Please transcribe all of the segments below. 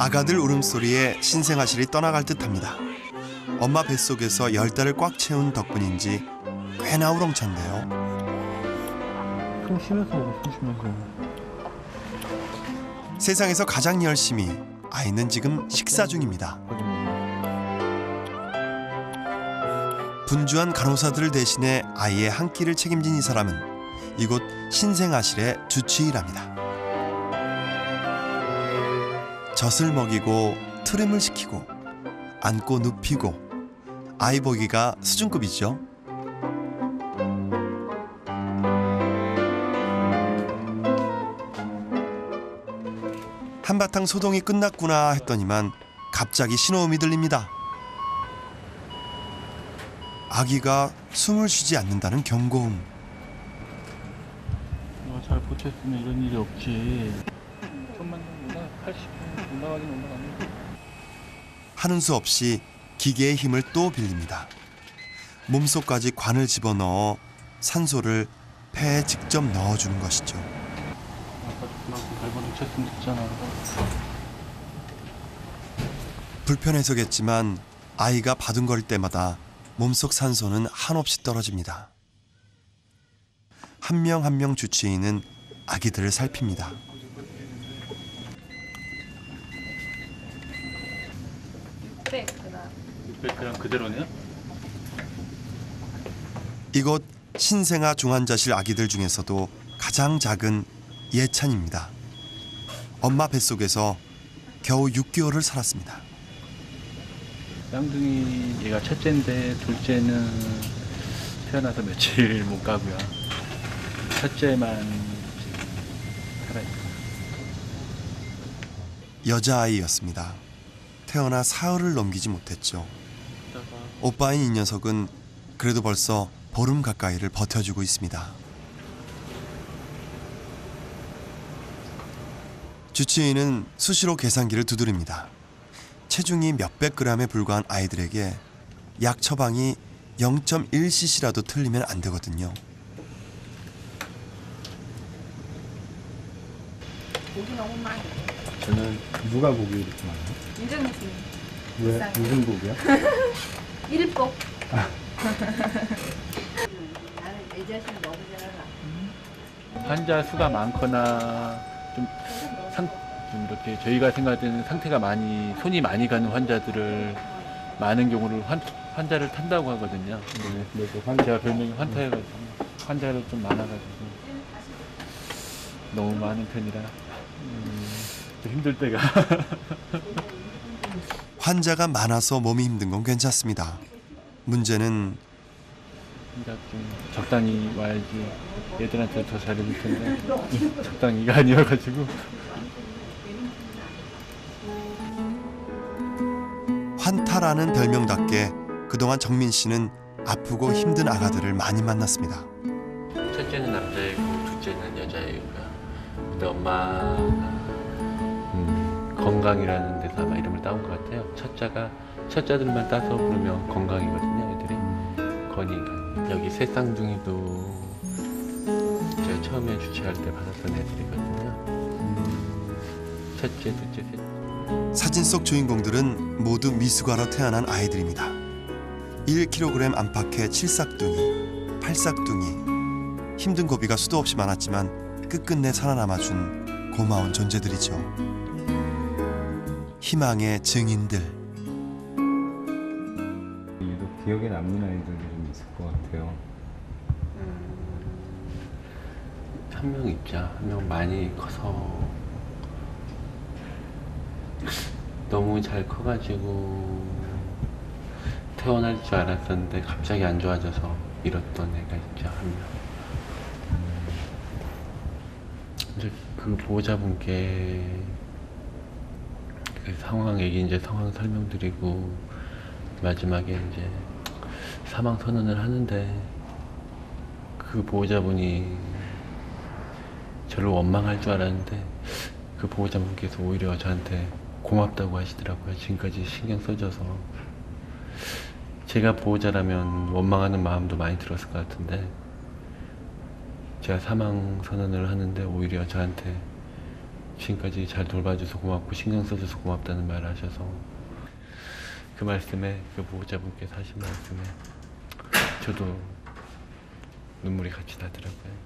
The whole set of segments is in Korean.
아가들 울음소리에 신생아실이 떠나갈 듯합니다. 엄마 뱃속에서 10달을 꽉 채운 덕분인지 꽤나 우렁찬데요. 숨 쉬면서 먹어, 숨 쉬면서. 세상에서 가장 열심히 아이는 지금 식사 중입니다. 분주한 간호사들을 대신해 아이의 한 끼를 책임진 이 사람은 이곳 신생아실의 주치의랍니다. 젖을 먹이고 트림을 시키고 안고 눕히고 아이 보기가 수준급이죠. 한바탕 소동이 끝났구나 했더니만 갑자기 신호음이 들립니다. 아기가 숨을 쉬지 않는다는 경고음. 잘 버텼으면 이런 일이 없지. 좀만 더 80분 올라가긴 올라가는데. 하는 수 없이 기계의 힘을 또 빌립니다. 몸속까지 관을 집어넣어 산소를 폐에 직접 넣어주는 것이죠. 아까 그만큼 발버둥 쳤으면 됐잖아. 불편해서겠지만 아이가 바둥거릴 때마다 몸속 산소는 한없이 떨어집니다. 한 명 한 명 주치의는 아기들을 살핍니다. 그냥 그대로네요? 이곳 신생아 중환자실 아기들 중에서도 가장 작은 예찬입니다. 엄마 뱃속에서 겨우 6개월을 살았습니다. 쌍둥이 얘가 첫째인데 둘째는 태어나서 며칠 못 가고요. 첫째만 살아있어요. 여자아이였습니다. 태어나 사흘을 넘기지 못했죠. 오빠인 이 녀석은 그래도 벌써 보름 가까이를 버텨주고 있습니다. 주치의는 수시로 계산기를 두드립니다. 체중이 몇백 그램에 불과한 아이들에게 약 처방이 0.1cc라도 틀리면 안 되거든요. 고기 너무 많이. 저는 누가 고기 이렇게 많아요? 인정이 씨. 왜? 무슨 고기야? 일복. 나는 내 자신 너무 잘 알아. 환자 수가 많거나 좀 이렇게 저희가 생각할 때는 상태가 손이 많이 가는 환자들을 많은 경우를 환자를 탄다고 하거든요. 네, 제가 별명이 환타여가지고 환자가 좀 많아가지고 너무 많은 편이라 좀 힘들 때가. 환자가 많아서 몸이 힘든 건 괜찮습니다. 문제는 그러니까 좀 적당히 와야지 얘들한테 더 잘해줄 텐데 적당히가 아니어가지고. 환타라는 별명답게 그동안 정민 씨는 아프고 힘든 아가들을 많이 만났습니다. 첫째는 남자이고 둘째는 여자이고요. 근데 엄마가 건강이라는 데서 아마 이름을 따온 것 같아요. 첫째들만 따서 부르면 건강이거든요. 애들이 건이가. 여기 새 쌍둥이도 제가 처음에 주최할 때 받았던 애들이거든요. 첫째, 둘째, 셋째. 사진 속 주인공들은 모두 미숙아로 태어난 아이들입니다. 1kg 안팎의 7싹둥이, 8싹둥이. 힘든 고비가 수도 없이 많았지만 끝끝내 살아남아준 고마운 존재들이죠. 희망의 증인들. 유독 기억에 남는 아이들이 좀 있을 것 같아요. 한 명 있죠. 한 명 많이 커서 너무 잘 커가지고 퇴원할 줄 알았었는데 갑자기 안 좋아져서 잃었던 애가 있죠. 한 명. 이제 그 보호자분께 그 상황 설명드리고 마지막에 이제 사망 선언을 하는데 그 보호자분이 저를 원망할 줄 알았는데 그 보호자분께서 오히려 저한테 고맙다고 하시더라고요. 지금까지 신경 써줘서. 제가 보호자라면 원망하는 마음도 많이 들었을 것 같은데 제가 사망 선언을 하는데 오히려 저한테 지금까지 잘 돌봐줘서 고맙고 신경 써줘서 고맙다는 말 하셔서 그 말씀에 그 보호자분께서 하신 말씀에 저도 눈물이 같이 나더라고요.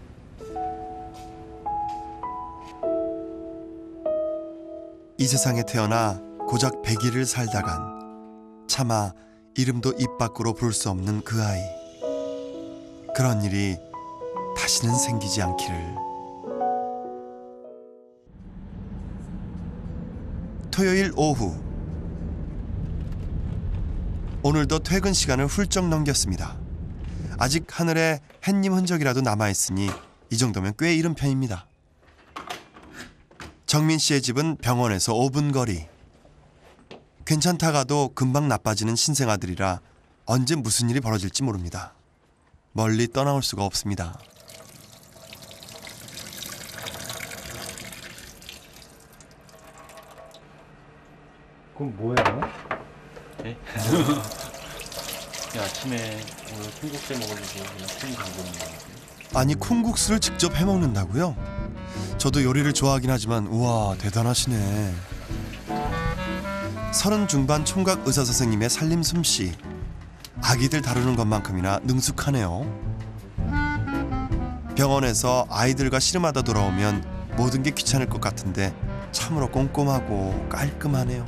이 세상에 태어나 고작 100일을 살다간 차마 이름도 입 밖으로 부를 수 없는 그 아이. 그런 일이 다시는 생기지 않기를. 토요일 오후. 오늘도 퇴근 시간을 훌쩍 넘겼습니다. 아직 하늘에 햇님 흔적이라도 남아있으니 이 정도면 꽤 이른 편입니다. 정민 씨의 집은 병원에서 5분 거리. 괜찮다가도 금방 나빠지는 신생아들이라 언제 무슨 일이 벌어질지 모릅니다. 멀리 떠나올 수가 없습니다. 그럼 뭐예요? 네? 아침에 오늘 콩국수 먹으려고 그냥 콩 담그는 거예요. 아니 콩국수를 직접 해먹는다고요? 저도 요리를 좋아하긴 하지만 우와 대단하시네. 30 중반 총각 의사 선생님의 살림 솜씨. 아기들 다루는 것만큼이나 능숙하네요. 병원에서 아이들과 씨름하다 돌아오면 모든 게 귀찮을 것 같은데 참으로 꼼꼼하고 깔끔하네요.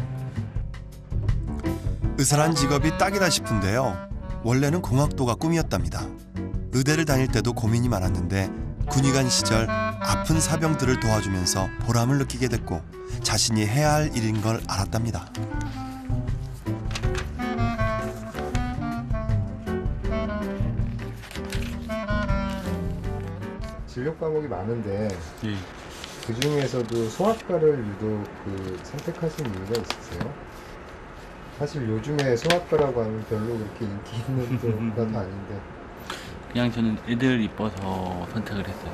의사란 직업이 딱이다 싶은데요. 원래는 공학도가 꿈이었답니다. 의대를 다닐 때도 고민이 많았는데 군의관 시절 아픈 사병들을 도와주면서 보람을 느끼게 됐고 자신이 해야 할 일인 걸 알았답니다. 진료 과목이 많은데 예. 그 중에서도 소아과를 유독 선택하신 이유가 있으세요? 사실 요즘에 소아과라고 하면 별로 그렇게 인기 있는 과도 아닌데. 그냥 저는 애들 이뻐서 선택을 했어요.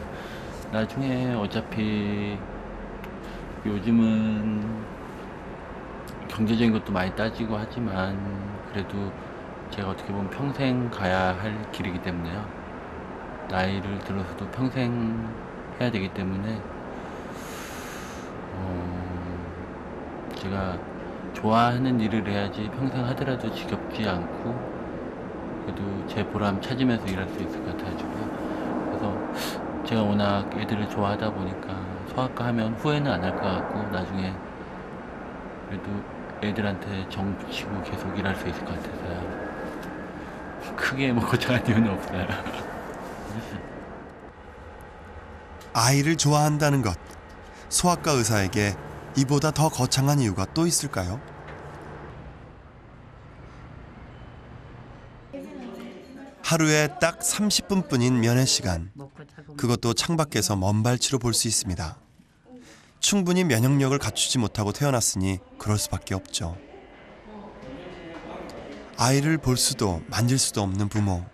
나중에 어차피 요즘은 경제적인 것도 많이 따지고 하지만 그래도 제가 어떻게 보면 평생 가야 할 길이기 때문에요. 나이를 들어서도 평생 해야 되기 때문에 제가 좋아하는 일을 해야지 평생 하더라도 지겹지 않고 그래도 제 보람 찾으면서 일할 수 있을 것 같아가지고요. 그래서 제가 워낙 애들을 좋아하다 보니까 소아과 하면 후회는 안 할 것 같고 나중에 그래도 애들한테 정 붙이고 계속 일할 수 있을 것 같아서요. 크게 뭐 거창한 이유는 없어요. 아이를 좋아한다는 것. 소아과 의사에게 이보다 더 거창한 이유가 또 있을까요? 하루에 딱 30분뿐인 면회 시간. 그것도 창밖에서 먼 발치로 볼 수 있습니다. 충분히 면역력을 갖추지 못하고 태어났으니 그럴 수밖에 없죠. 아이를 볼 수도 만질 수도 없는 부모.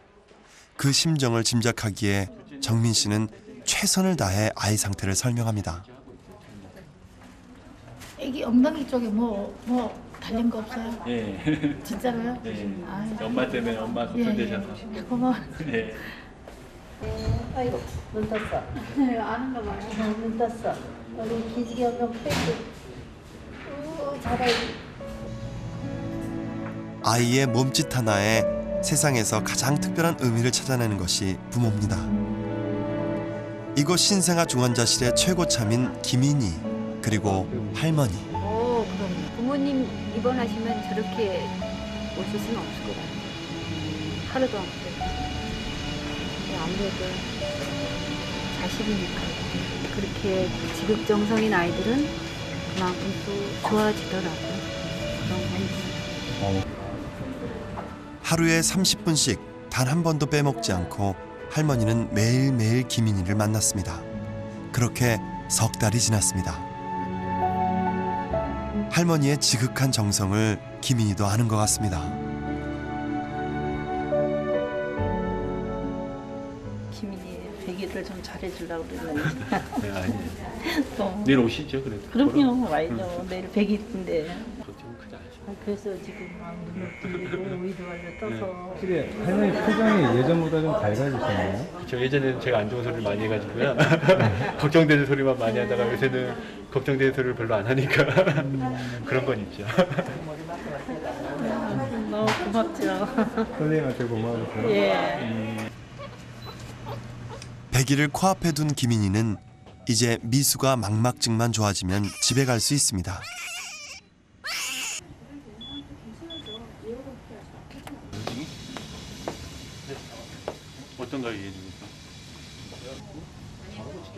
그 심정을 짐작하기에 정민 씨는 최선을 다해 아이 상태를 설명합니다. 애기 엉덩이 쪽에 뭐 달린 거 없어요? 예. 진짜로요? 예. 아유. 엄마 때문에 엄마 걱정되셔서. 고마워. 예. 아이고 눈 떴어. 아는가 봐요. 눈 떴어. 우리 기지개 한번 빼고. 잘해. 아이의 몸짓 하나에 세상에서 가장 특별한 의미를 찾아내는 것이 부모입니다. 이곳 신생아 중환자실의 최고참인 김인희 그리고 할머니. 그럼 부모님 입원하시면 저렇게 오실 수는 없을 것 같아요. 하루도 안 그래요. 아무래도 자식이니까 그렇게 지극정성인 아이들은 그만큼 또 좋아지더라고요. 그런 건. 하루에 30분씩 단 한 번도 빼먹지 않고 할머니는 매일매일 김인희를 만났습니다. 그렇게 석 달이 지났습니다. 할머니의 지극한 정성을 김인희도 아는 것 같습니다. 기민이 100일 관리를 좀 잘해주려고 그러는데. 네, 아니에요. 또. 내일 오시죠, 그래도. 그럼요, 와야죠. 내일 100일인데. 걱정은 크지 않으시고. 그래서 지금 막 눈을 뜨고 의도하려 떠서. 확실히 할머니 표정이 예전보다 좀 밝아지셨나요? 저 예전에는 제가 안 좋은 소리를 많이 해가지고요. 걱정되는 소리만 많이 하다가 요새는 걱정되는 소리를 별로 안 하니까 그런 건 있죠. 너무 고맙죠. 선생님한테 고마우세요. 예. 100일을 코앞에 둔 김인희는 이제 미수가 망막증만 좋아지면 집에 갈 수 있습니다. 어떤가요, 얘 중에서?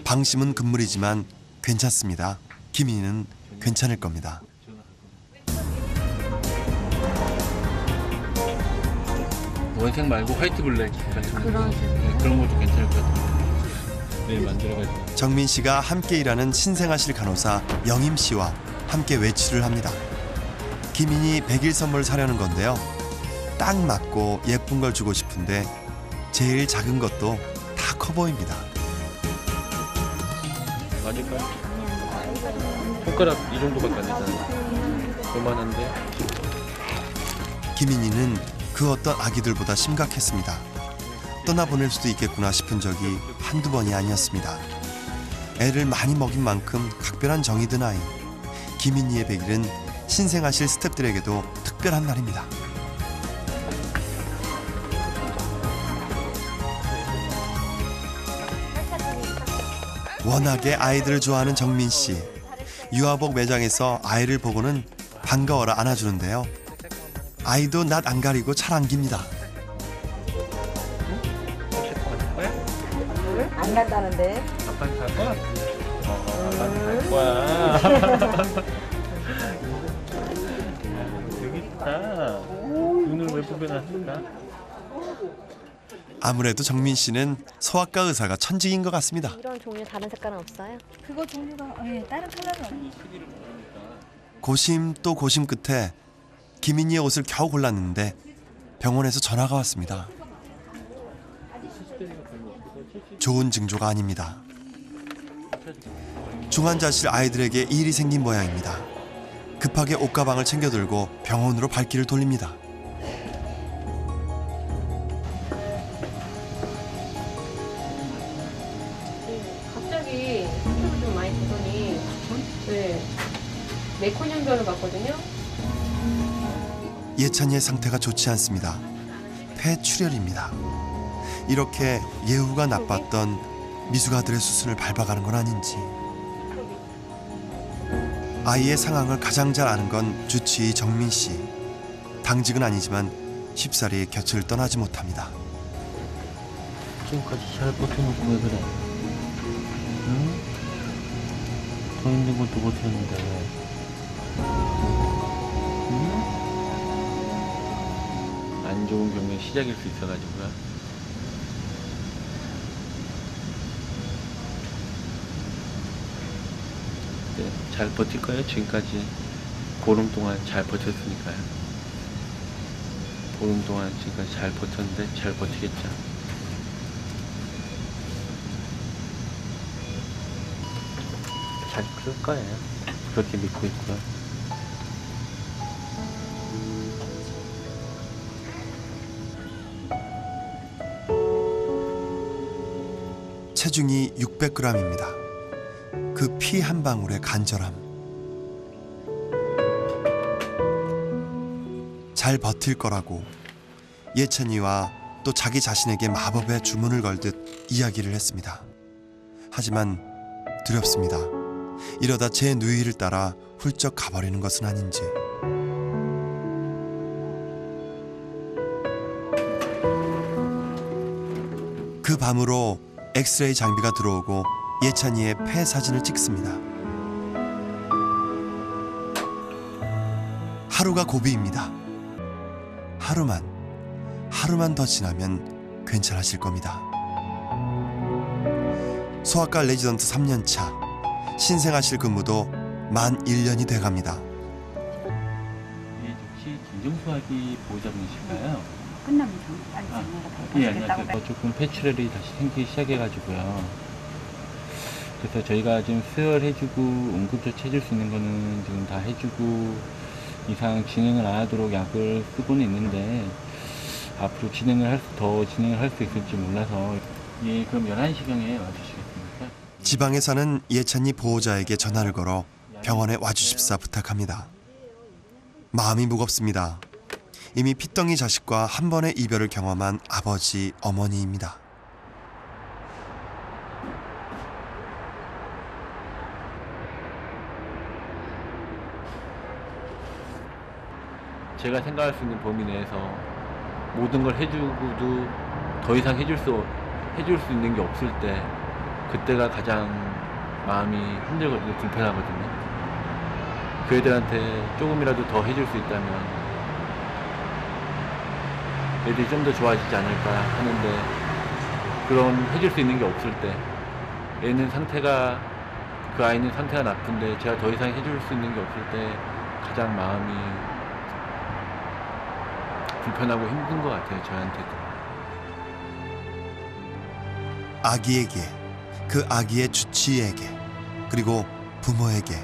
방심은 금물이지만 괜찮습니다. 김인희는 괜찮을 겁니다. 원색 말고 화이트 블랙 그런 것도 괜찮을 것 같아요. 내일 만들어가지고. 정민 씨가 함께 일하는 신생아실 간호사 영임 씨와 함께 외출을 합니다. 김인희 100일 선물 사려는 건데요. 딱 맞고 예쁜 걸 주고 싶은데 제일 작은 것도 다 커 보입니다. 맞을까요? 손가락 이 정도밖에 안 되잖아요. 요만한데. 김인희는 그 어떤 아기들보다 심각했습니다. 떠나보낼 수도 있겠구나 싶은 적이 한두 번이 아니었습니다. 애를 많이 먹인 만큼 각별한 정이 든 아이. 김인희의 100일은 신생아실 스태프들에게도 특별한 날입니다. 워낙에 아이들을 좋아하는 정민 씨. 유아복 매장에서 아이를 보고는 반가워라 안아주는데요. 아이도 낯 안 가리고 잘 안깁니다. 안 간다는데. 아빠는 갈 거야? 아빠는 갈 거야. 여기 있다. 눈을 왜 부변하실까? 아무래도 정민 씨는 소아과 의사가 천직인 것 같습니다. 이런 종류 다른 색깔은 없어요? 그거 종류가 다른 컬러는 없네. 고심 또 고심 끝에 김인희의 옷을 겨우 골랐는데 병원에서 전화가 왔습니다. 좋은 징조가 아닙니다. 중환자실 아이들에게 일이 생긴 모양입니다. 급하게 옷가방을 챙겨 들고 병원으로 발길을 돌립니다. 갑자기 수술을 좀 많이 보더니 뇌콘형변을 봤거든요. 예찬이의 상태가 좋지 않습니다. 폐출혈입니다. 이렇게 예후가 나빴던 미숙아들의 수순을 밟아가는 건 아닌지. 아이의 상황을 가장 잘 아는 건 주치의 정민 씨. 당직은 아니지만 쉽사리 곁을 떠나지 못합니다. 지금까지 잘 버텨놓고 왜 그래? 응? 더 힘든 것도 버텼는데 왜? 응? 안 좋은 경우의 시작일 수 있어가지고요. 네, 잘 버틸 거예요. 지금까지 보름 동안 잘 버텼으니까요. 보름 동안 지금까지 잘 버텼는데 잘 버티겠죠. 잘 그럴 거예요. 그렇게 믿고 있고요. 체중이 600g입니다. 그 피 한 방울의 간절함. 잘 버틸 거라고 예찬이와 또 자기 자신에게 마법의 주문을 걸듯 이야기를 했습니다. 하지만 두렵습니다. 이러다 제 누이를 따라 훌쩍 가버리는 것은 아닌지. 그 밤으로 엑스레이 장비가 들어오고 예찬이의 폐 사진을 찍습니다. 하루가 고비입니다. 하루만 더 지나면 괜찮아질 겁니다. 소아과 레지던트 3년차. 신생아실 근무도 만 1년이 돼갑니다. 혹시 김정수 아기 보호자분이실까요? 끝나면 빨리 장례가 되겠다고. 조금 폐출혈이 다시 생기기 시작해가지고요. 그래서 저희가 지금 수혈해주고 응급조치 해줄 수 있는 거는 지금 다 해주고 이상 진행을 안 하도록 약을 쓰고는 있는데 앞으로 더 진행을 할 수 있을지 몰라서. 예, 그럼 11시경에 와주시겠습니까? 지방에 사는 예찬이 보호자에게 전화를 걸어 병원에 와주십사 부탁합니다. 마음이 무겁습니다. 이미 핏덩이 자식과 한 번의 이별을 경험한 아버지, 어머니입니다. 제가 생각할 수 있는 범위 내에서 모든 걸 해주고도 더 이상 해줄 수 있는 게 없을 때 그때가 가장 마음이 힘들거든요. 불편하거든요. 그 애들한테 조금이라도 더 해줄 수 있다면 애들이 좀 더 좋아지지 않을까 하는데 그런 해줄 수 있는 게 없을 때 그 아이는 상태가 나쁜데 제가 더 이상 해줄 수 있는 게 없을 때 가장 마음이 불편하고 힘든 것 같아요. 저한테도. 아기에게, 그 아기의 주치의에게, 그리고 부모에게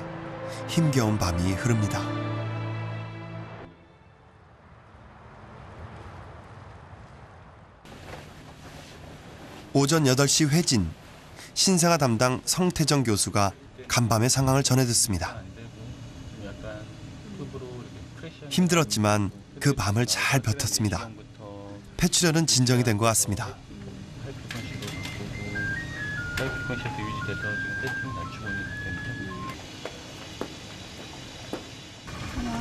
힘겨운 밤이 흐릅니다. 오전 8시 회진, 신생아 담당 성태정 교수가 간밤의 상황을 전해 듣습니다. 힘들었지만 그 밤을 잘 버텼습니다. 폐출혈은 진정이 된 것 같습니다. 하이프리퀀시에서 유지돼서 지금 세팅을 낮추고 있는 상태입니다.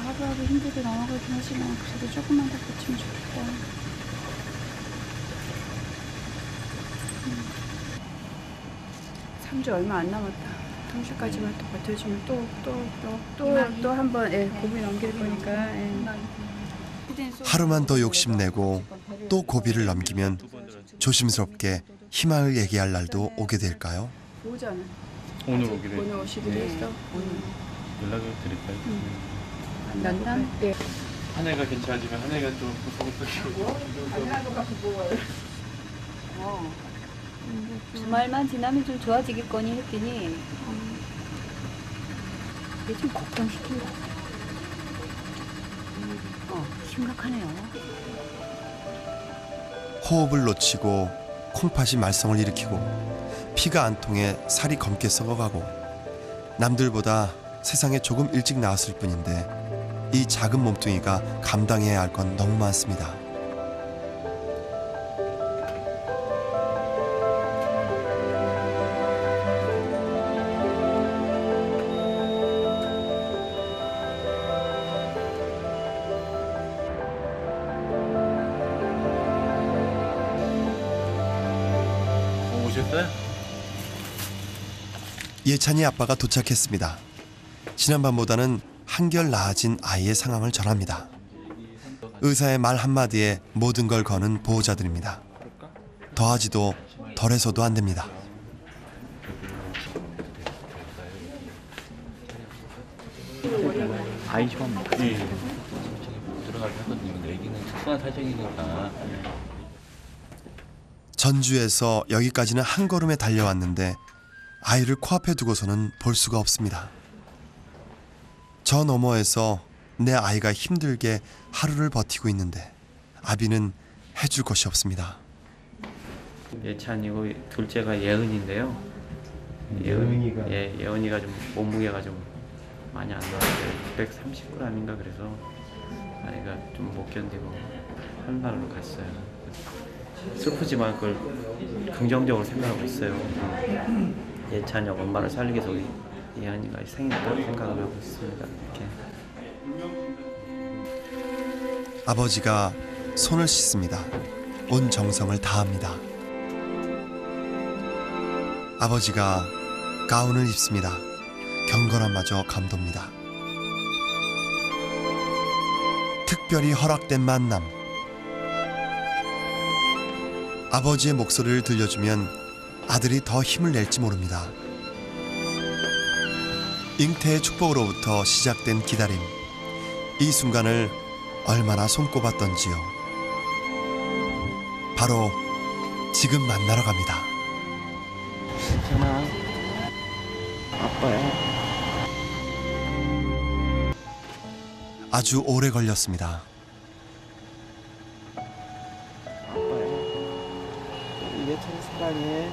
하루하루 힘들게 넘어가긴 하지만 그래도 조금만 더 버티면 좋겠다. 3주 얼마 안 남았다. 통주까지만 또 버텨주면 또 한 번 고비 넘길 거니까. 하루만 더 욕심내고 또 고비를 넘기면 조심스럽게 희망을 얘기할 날도 오게 될까요? 보호자는 오늘 오기로 오늘 오시기로 했어. 연락을 드릴까요? 만남? 네. 한 해가 괜찮아지면 한 해가 좀 무서워. 주말만 지나면 좀 좋아지겠거니 했더니 이게 좀 걱정시킨다. 심각하네요. 호흡을 놓치고 콩팥이 말썽을 일으키고 피가 안 통해 살이 검게 썩어가고 남들보다 세상에 조금 일찍 나왔을 뿐인데 이 작은 몸뚱이가 감당해야 할 건 너무 많습니다. 오셨어요? 예찬이 아빠가 도착했습니다. 지난밤보다는 한결 나아진 아이의 상황을 전합니다. 의사의 말 한마디에 모든 걸 거는 보호자들입니다. 더하지도 덜해서도 안 됩니다. 아이 좀 들어가게 하거든요. 애기는 특수한 사정이니까. 전주에서 여기까지는 한 걸음에 달려왔는데 아이를 코앞에 두고서는 볼 수가 없습니다. 저 너머에서 내 아이가 힘들게 하루를 버티고 있는데 아비는 해줄 것이 없습니다. 예찬이고 둘째가 예은인데요. 예은이가? 예은이가 좀 몸무게가 좀 많이 안 나왔어요. 130g인가 그래서 아이가 좀 못 견디고 한날로 갔어요. 슬프지만 그걸 긍정적으로 생각하고 있어요. 예찬이 엄마를 살리기 위해서 예은이가 생일을 생각을 하고 있습니다. 이렇게. 아버지가 손을 씻습니다. 온 정성을 다합니다. 아버지가 가운을 입습니다. 경건함마저 감돕니다. 특별히 허락된 만남. 아버지의 목소리를 들려주면 아들이 더 힘을 낼지 모릅니다. 잉태의 축복으로부터 시작된 기다림. 이 순간을 얼마나 손꼽았던지요. 바로 지금 만나러 갑니다. 괜찮아. 아빠야. 아주 오래 걸렸습니다. 아빠야. 우리 예찬이 사랑해.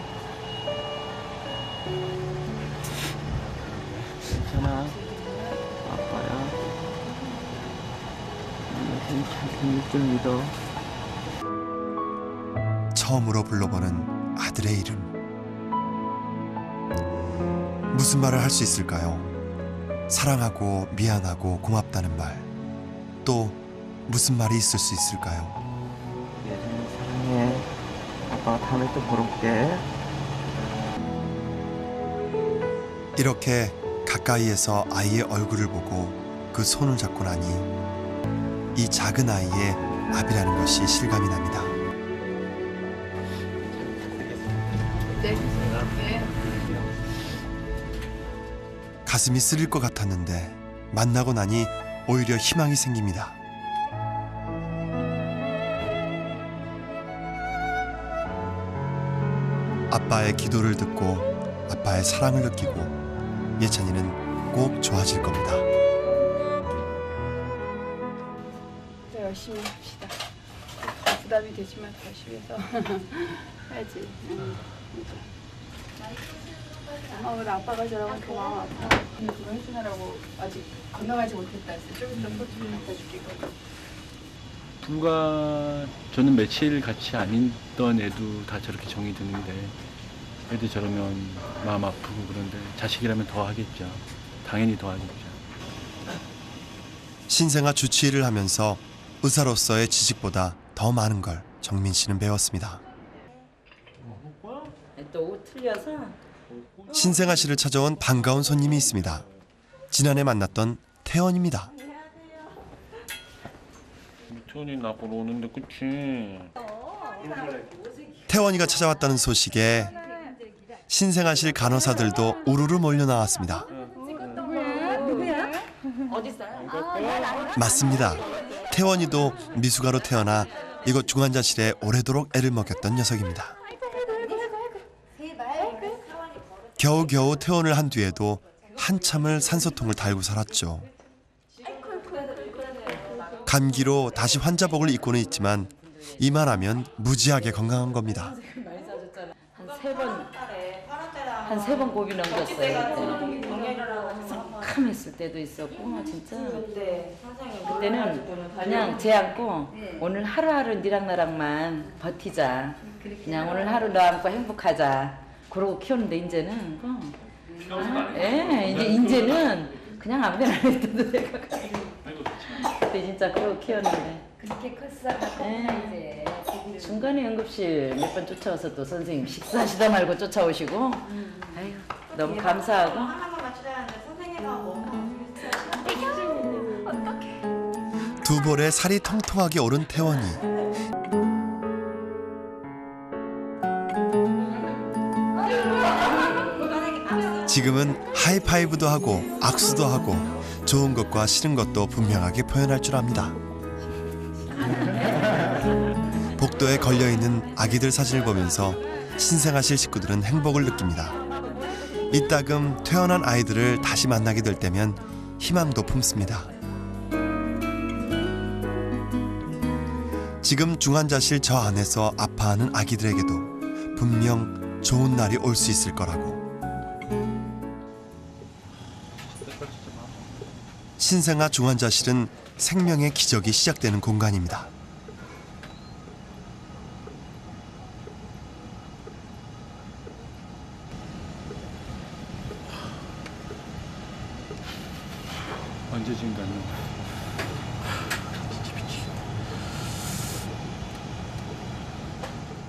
괜찮아. 아빠야. 예찬이 잘 믿어. 처음으로 불러보는 아들의 이름. 무슨 말을 할 수 있을까요? 사랑하고 미안하고 고맙다는 말. 또 무슨 말이 있을 수 있을까요? 예찬이 사랑해. 아빠가 다음에 또 보러 올게. 이렇게 가까이에서 아이의 얼굴을 보고 그 손을 잡고 나니 이 작은 아이의 아비라는 것이 실감이 납니다. 가슴이 쓰릴 것 같았는데 만나고 나니 오히려 희망이 생깁니다. 아빠의 기도를 듣고 아빠의 사랑을 느끼고 예찬이는 꼭 좋아질 겁니다. 더 열심히 합시다. 부담이 되지만 더 열심히 해서 해야지. 우리 아빠가 저러면 더 마음 아파. 그거 해주느라고 아직 건강하지 못했다 했어. 좀 이따 포트를 갖다 줄게. 불과 저는 며칠 같이 안 있던 애도 다 저렇게 정이 드는데 애들 저러면 마음 아프고 그런데 자식이라면 더 하겠죠. 당연히 더 하겠죠. 신생아 주치의를 하면서 의사로서의 지식보다 더 많은 걸 정민 씨는 배웠습니다. 또 옷 틀려서 신생아 씨를 찾아온 반가운 손님이 있습니다. 지난해 만났던 태원입니다. 태원이 나 보러 오는데 그치? 태원이가 찾아왔다는 소식에 신생아실 간호사들도 우르르 몰려 나왔습니다. 누구야? 어디 있어요? 맞습니다. 태원이도 미숙아로 태어나 이곳 중환자실에 오래도록 애를 먹였던 녀석입니다. 겨우겨우 퇴원을 한 뒤에도 한참을 산소통을 달고 살았죠. 감기로 다시 환자복을 입고는 있지만 이만하면 무지하게 건강한 겁니다. 한 세 번 고비 넘겼어요. 캄했을 때도 있었고 진짜 그때는 그냥 제 안고 오늘 하루하루 니랑 나랑만 버티자. 그냥 오늘 하루 너 안고 행복하자. 그러고 키웠는데 이제는 이제는 그냥 아무데나 해도 내가 그때 진짜 그러고 키웠는데 그렇게 컸어. 이제 중간에 응급실 몇 번 쫓아와서 또 선생님 식사하시다 말고 쫓아오시고 아유 너무 감사하고 하나만 맞추려는데 선생님하고 두 볼에 살이 통통하게 오른 태원이. 지금은 하이파이브도 하고 악수도 하고 좋은 것과 싫은 것도 분명하게 표현할 줄 압니다. 복도에 걸려있는 아기들 사진을 보면서 신생아실 식구들은 행복을 느낍니다. 이따금 퇴원한 아이들을 다시 만나게 될 때면 희망도 품습니다. 지금 중환자실 저 안에서 아파하는 아기들에게도 분명 좋은 날이 올 수 있을 거라고. 신생아 중환자실은 생명의 기적이 시작되는 공간입니다. 언제 진가는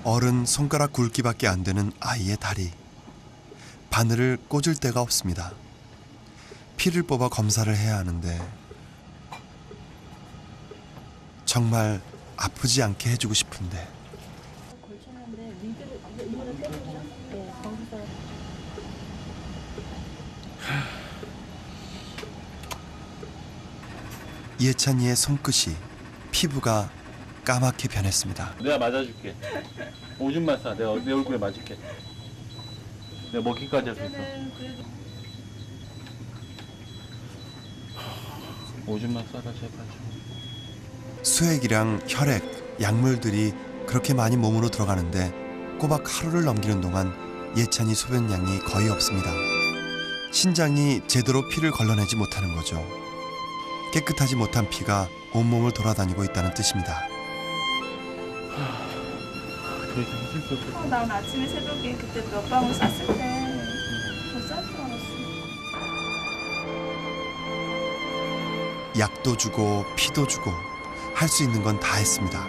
어른 손가락 굵기밖에 안 되는 아이의 다리. 바늘을 꽂을 데가 없습니다. 피를 뽑아 검사를 해야 하는데 정말 아프지 않게 해주고 싶은데 예찬이의 손끝이 피부가 까맣게 변했습니다. 내가 맞아줄게. 오줌만 싸. 내가 내 얼굴에 맞을게. 내가 먹기까지 할 수 있어. 오줌만 싸라 제발 좀. 수액이랑 혈액, 약물들이 그렇게 많이 몸으로 들어가는데 꼬박 하루를 넘기는 동안 예찬이 소변량이 거의 없습니다. 신장이 제대로 피를 걸러내지 못하는 거죠. 깨끗하지 못한 피가 온몸을 돌아다니고 있다는 뜻입니다. 더 이상 있을 수 없어. 난 아침에 새벽에 그때 몇 방울 쌌을 때 더 쌀 줄 알았어. 약도 주고 피도 주고 할 수 있는 건 다 했습니다.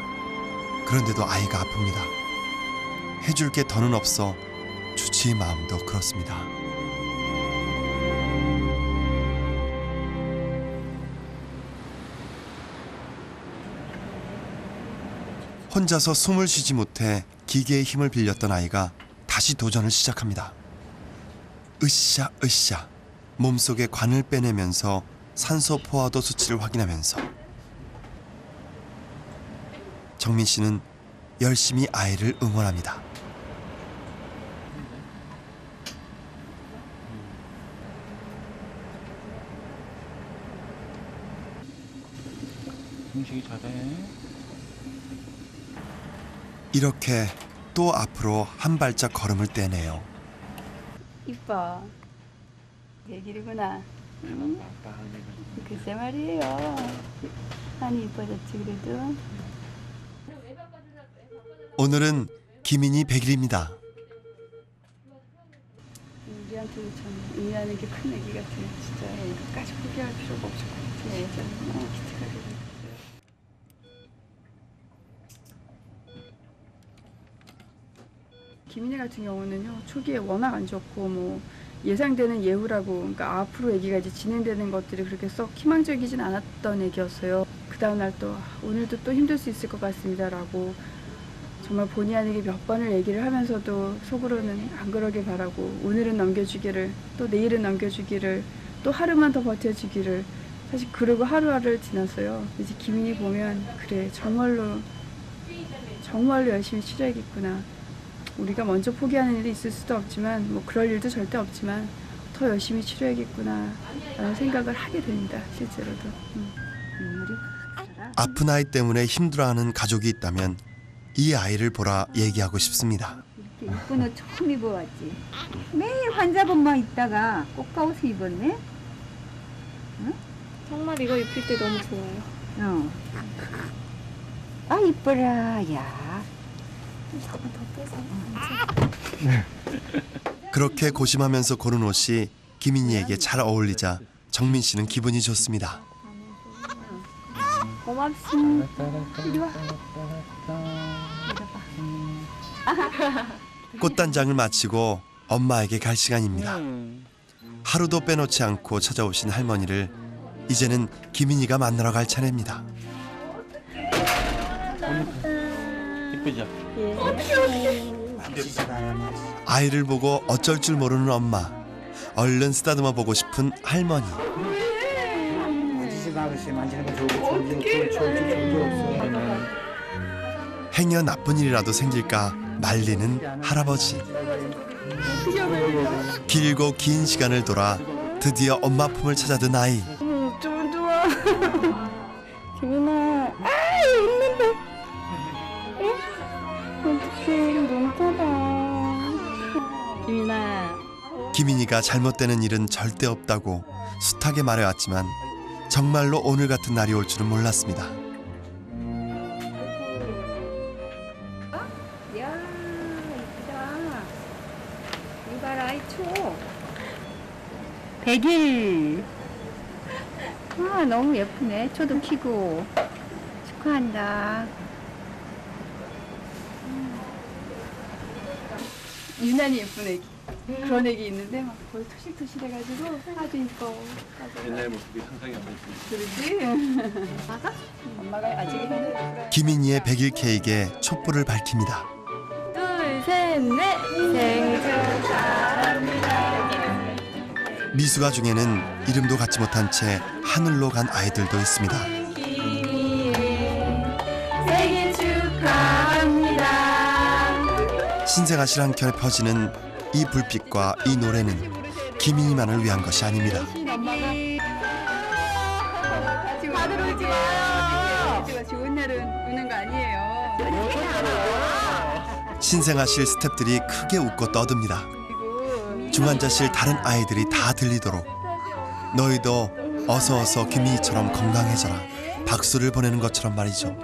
그런데도 아이가 아픕니다. 해줄 게 더는 없어 주치의 마음도 그렇습니다. 혼자서 숨을 쉬지 못해 기계의 힘을 빌렸던 아이가 다시 도전을 시작합니다. 으쌰 으쌰 몸속에 관을 빼내면서 산소 포화도 수치를 확인하면서 정민 씨는 열심히 아이를 응원합니다. 음식이 잘해. 이렇게 또 앞으로 한 발짝 걸음을 떼네요. 이뻐. 내 길이구나. 응? 글쎄 말이에요. 많이 이뻐졌지 그래도. 오늘은 기민이 100일입니다. 우리한테도 참 의미하는 게 큰 얘기 같아. 진짜 이것까지 포기할 필요가 없을 것 같아. 예전에 기특하게. 기민이 같은 경우는요 초기에 워낙 안 좋고 뭐 예상되는 예후라고 그러니까 앞으로 얘기가 이제 진행되는 것들이 그렇게 썩 희망적이진 않았던 얘기였어요. 그 다음날 또 오늘도 또 힘들 수 있을 것 같습니다라고 정말 본의 아니게 몇 번을 얘기를 하면서도 속으로는 안 그러길 바라고 오늘은 넘겨주기를 또 내일은 넘겨주기를 또 하루만 더 버텨주기를 사실 그러고 하루하루를 지났어요. 이제 기민이 보면 그래 정말로 열심히 치러야겠구나. 우리가 먼저 포기하는 일이 있을 수도 없지만 뭐 그럴 일도 절대 없지만 더 열심히 치러야겠구나 라는 생각을 하게 됩니다. 실제로도. 아픈 아이 때문에 힘들어하는 가족이 있다면 이 아이를 보라 얘기하고 싶습니다. 이렇게 이쁜 옷 처음 입어봤지. 매일 환자분만 있다가 꽃가옷을 입었네. 응? 정말 이거 입힐 때 너무 좋아요. 어. 아 이뻐라 야. 잠깐 더 빼서. 그렇게 고심하면서 고른 옷이 기민이에게 잘 어울리자 정민 씨는 기분이 좋습니다. 고맙습니다. 이리 와. 꽃단장을 마치고 엄마에게 갈 시간입니다. 하루도 빼놓지 않고 찾아오신 할머니를 이제는 기민이가 만나러 갈 차례입니다. 이쁘죠? 아이를 보고 어쩔 줄 모르는 엄마, 얼른 쓰다듬어 보고 싶은 할머니. 행여 나쁜 일이라도 생길까 말리는 할아버지. 길고 긴 시간을 돌아 드디어 엄마 품을 찾아든 아이. 좀 좋아. 기민아, 웃는다. 어떡해, 너무 커다. 기민아. 기민이가 잘못되는 일은 절대 없다고 숱하게 말해왔지만 정말로 오늘 같은 날이 올 줄은 몰랐습니다. 야 이쁘다. 이봐라 이 초. 100일. 아 너무 예쁘네. 초도 키고. 축하한다. 유난히 예쁜 애기. 그런 애기 있는데 막 거의 토실토실해가지고 아주 이뻐. 옛날 모습이 상상이 안 됐습니다. 그러지? 엄마가? 엄마가 아직 있는데. 기민이의 100일 케이크에 촛불을 밝힙니다. 둘, 셋, 넷. 생일 축하합니다. 미숙아 중에는 이름도 갖지 못한 채 하늘로 간 아이들도 있습니다. 생일 신생아실 한켠에 퍼지는 이 불빛과 이 노래는 김인희만을 위한 것이 아닙니다. 다들 울지 마요. 좋은 날은 우는 거 아니에요. 신생아실 스태프들이 크게 웃고 떠듭니다. 중환자실 다른 아이들이 다 들리도록 너희도 어서 김민희처럼 건강해져라 박수를 보내는 것처럼 말이죠.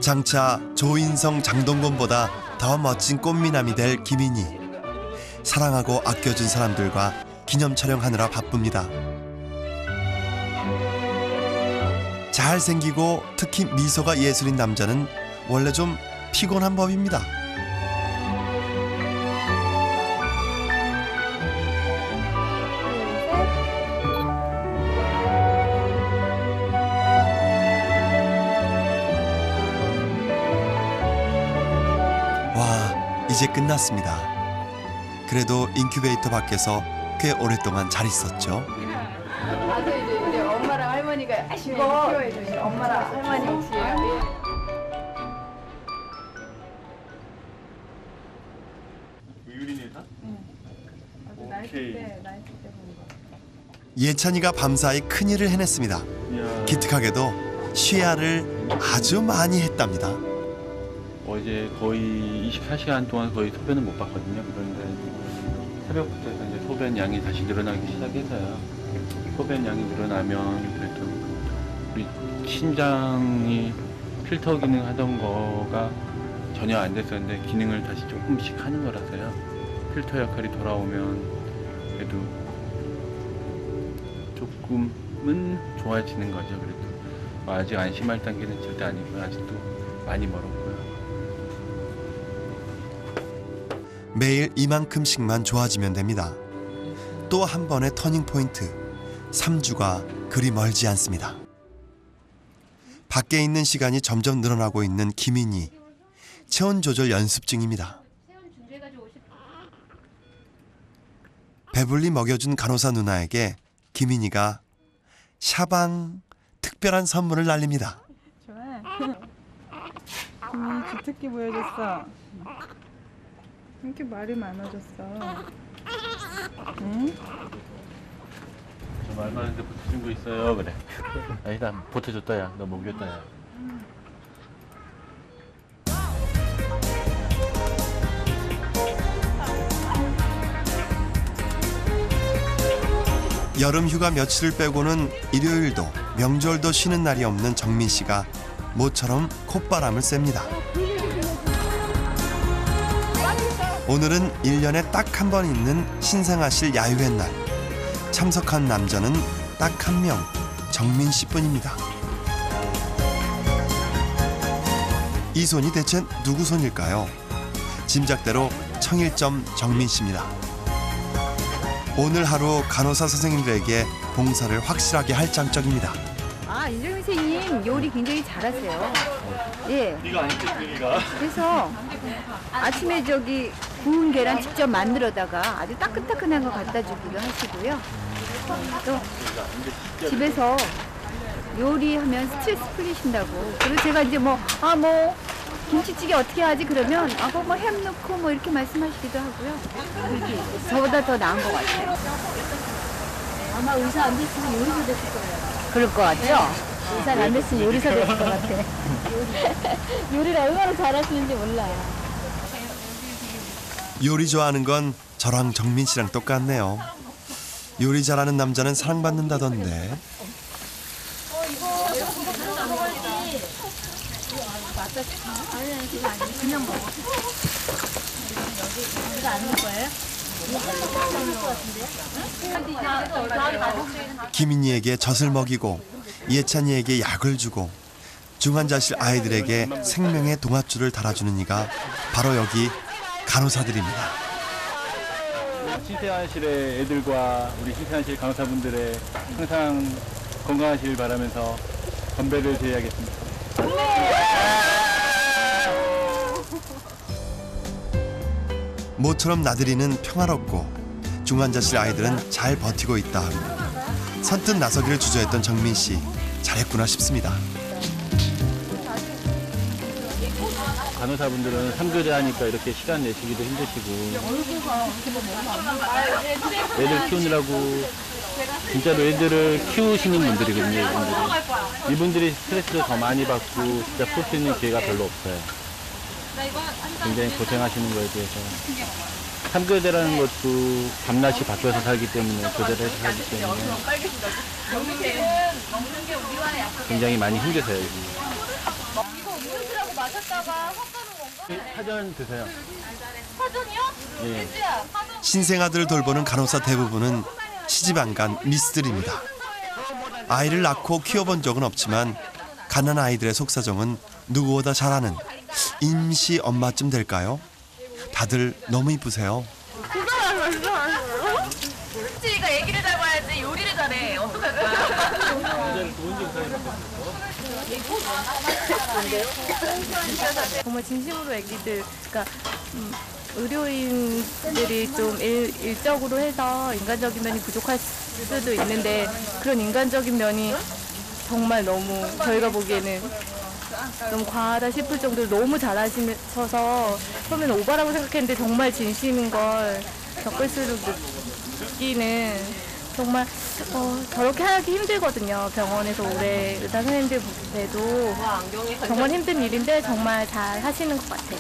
장차 조인성 장동건보다 더 멋진 꽃미남이 될 김인희. 사랑하고 아껴준 사람들과 기념 촬영하느라 바쁩니다. 잘생기고 특히 미소가 예술인 남자는 원래 좀 피곤한 법입니다. 와, 이제 끝났습니다. 그래도 인큐베이터 밖에서 꽤 오랫동안 잘 있었죠. 가서 이제 엄마랑 할머니가 열심히 키워야 돼. 엄마랑 할머니 혹시예요? 유린이다? 예찬이가 밤사이 큰일을 해냈습니다. 기특하게도 쉬야를 아주 많이 했답니다. 어제 거의 24시간 동안 거의 소변을 못 봤거든요. 그런데 새벽부터 해서 이제 소변 양이 다시 늘어나기 시작해서요. 소변 양이 늘어나면 그래도 우리 신장이 필터 기능 하던 거가 전혀 안 됐었는데 기능을 다시 조금씩 하는 거라서요. 필터 역할이 돌아오면 그래도 조금은 좋아지는 거죠. 그래도 아직 안심할 단계는 절대 아니고요. 아직도 많이 멀었고요. 매일 이만큼씩만 좋아지면 됩니다. 또 한 번의 터닝 포인트. 3주가 그리 멀지 않습니다. 밖에 있는 시간이 점점 늘어나고 있는 김인희. 체온 조절 연습 중입니다. 배불리 먹여준 간호사 누나에게 김인희가 샤방 특별한 선물을 날립니다. 좋아. 김이 주특기 보여줬어. 이렇게 말이 많아졌어. 응? 말 많은데 보태준 거 있어요. 그래. 아니다, 보태줬다 야. 너 먹였다 야. 여름 휴가 며칠을 빼고는 일요일도 명절도 쉬는 날이 없는 정민 씨가 모처럼 콧바람을 쐭니다. 오늘은 1년에 딱 한 번 있는 신생아실 야유회 날. 참석한 남자는 딱 한 명, 정민 씨뿐입니다. 이 손이 대체 누구 손일까요? 짐작대로 청일점 정민 씨입니다. 오늘 하루 간호사 선생님들에게 봉사를 확실하게 할 장적입니다. 아, 윤정민 선생님 요리 굉장히 잘하세요. 예. 네가 아니지, 네가. 그래서 아침에 저기 구운 계란 직접 만들어다가 아주 따끈따끈한 거 갖다 주기도 하시고요. 또 집에서 요리하면 스트레스 풀리신다고. 그리고 제가 이제 김치찌개 어떻게 하지 그러면 그거 햄 넣고 뭐 이렇게 말씀하시기도 하고요. 그렇게 저보다 더 나은 것 같아요. 아마 의사 안 됐으면 요리사 됐을 거예요. 그럴 것 같죠? 의사 안 됐으면 요리사 됐을 것 같아. 요리를 얼마나 잘하시는지 몰라요. 요리 좋아하는 건 저랑 정민 씨랑 똑같네요. 요리 잘하는 남자는 사랑받는다던데. 아니, 지금 아니 그냥 먹어. 이거 안 넣을 거예요? 김인희에게 젖을 먹이고 예찬이에게 약을 주고 중환자실 아이들에게 생명의 동아줄을 달아주는 이가 바로 여기 간호사들입니다. 신생아실의 애들과 우리 신생아실 간호사분들의 항상 건강하시길 바라면서 건배를 드려야겠습니다. 모처럼 나들이는 평화롭고 중환자실 아이들은 잘 버티고 있다. 선뜻 나서기를 주저했던 정민 씨 잘했구나 싶습니다. 간호사분들은 3교대 하니까 이렇게 시간 내시기도 힘드시고 애들 키우느라고 진짜로 애들을 키우시는 분들이거든요. 이분들이 스트레스를 더 많이 받고 진짜 풀 수 있는 기회가 별로 없어요. 굉장히 고생하시는 거에 대해서 3교대라는 것도 밤낮이 바뀌어서 살기 때문에 교대를 해서 살기 때문에 굉장히 많이 힘드세요. 이거 음료수라고 마셨다가 헛가는 건가? 사전 드세요. 사전이요? 예. 민지야, 신생아들을 돌보는 간호사 대부분은 시집 안 간 미스들입니다. 아이를 낳고 키워본 적은 없지만 가난한 아이들의 속사정은 누구보다 잘 아는 임시 엄마쯤 될까요? 다들 너무 이쁘세요. 민지가 애기를 잘 봐야지 요리를 잘해. 어떡할 거야? 정말 진심으로 애기들, 그러니까 의료인들이 좀 일적으로 해서 인간적인 면이 부족할 수도 있는데 그런 인간적인 면이 정말 너무 저희가 보기에는 너무 과하다 싶을 정도로 너무 잘하셔서 처음에는 오바라고 생각했는데 정말 진심인 걸 겪을수록 느끼는 정말 저렇게 하기 힘들거든요. 병원에서 오래 의사 선생님들 봬도 정말 힘든 일인데 정말 잘 하시는 것 같아요.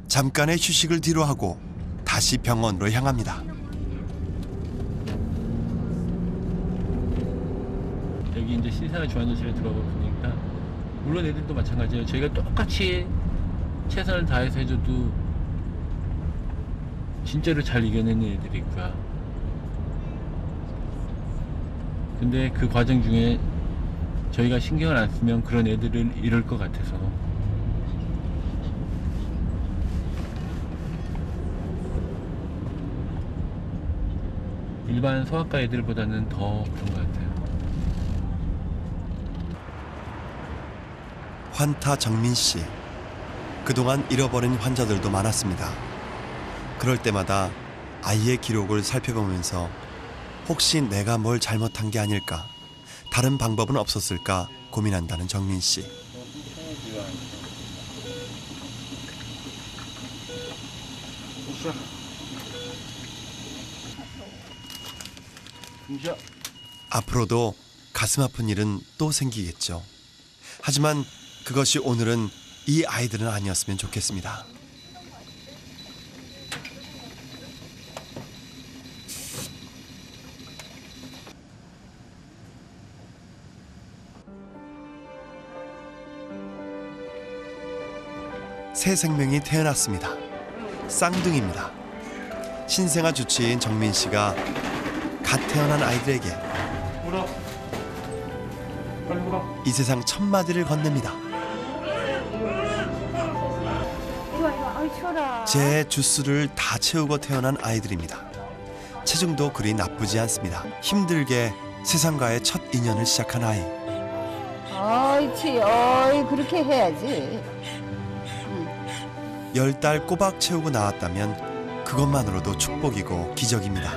잠깐의 휴식을 뒤로하고 다시 병원으로 향합니다. 여기 이제 신생아 중환자실에 들어가 보니까 물론 애들도 마찬가지예요. 저희가 똑같이 최선을 다해서 해줘도 진짜로 잘 이겨내는 애들이 있고요. 근데 그 과정 중에 저희가 신경을 안 쓰면 그런 애들을 잃을 것 같아서 일반 소아과 애들보다는 더 그런 것 같아요. 환타 정민 씨. 그동안 잃어버린 환자들도 많았습니다. 그럴 때마다 아이의 기록을 살펴보면서 혹시 내가 뭘 잘못한 게 아닐까, 다른 방법은 없었을까 고민한다는 정민 씨. 앞으로도 가슴 아픈 일은 또 생기겠죠. 하지만 그것이 오늘은 이 아이들은 아니었으면 좋겠습니다. 새 생명이 태어났습니다. 쌍둥이입니다. 신생아 주치의인 정민 씨가 갓 태어난 아이들에게 이 세상 첫 마디를 건넵니다. 제 주스를 다 채우고 태어난 아이들입니다. 체중도 그리 나쁘지 않습니다. 힘들게 세상과의 첫 인연을 시작한 아이. 어이 그렇게 해야지. 10달 꼬박 채우고 나왔다면 그것만으로도 축복이고 기적입니다.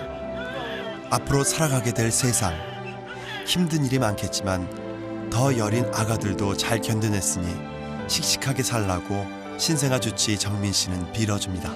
앞으로 살아가게 될 세상, 힘든 일이 많겠지만 더 여린 아가들도 잘 견뎌냈으니 씩씩하게 살라고 신생아 주치의 정민 씨는 빌어줍니다.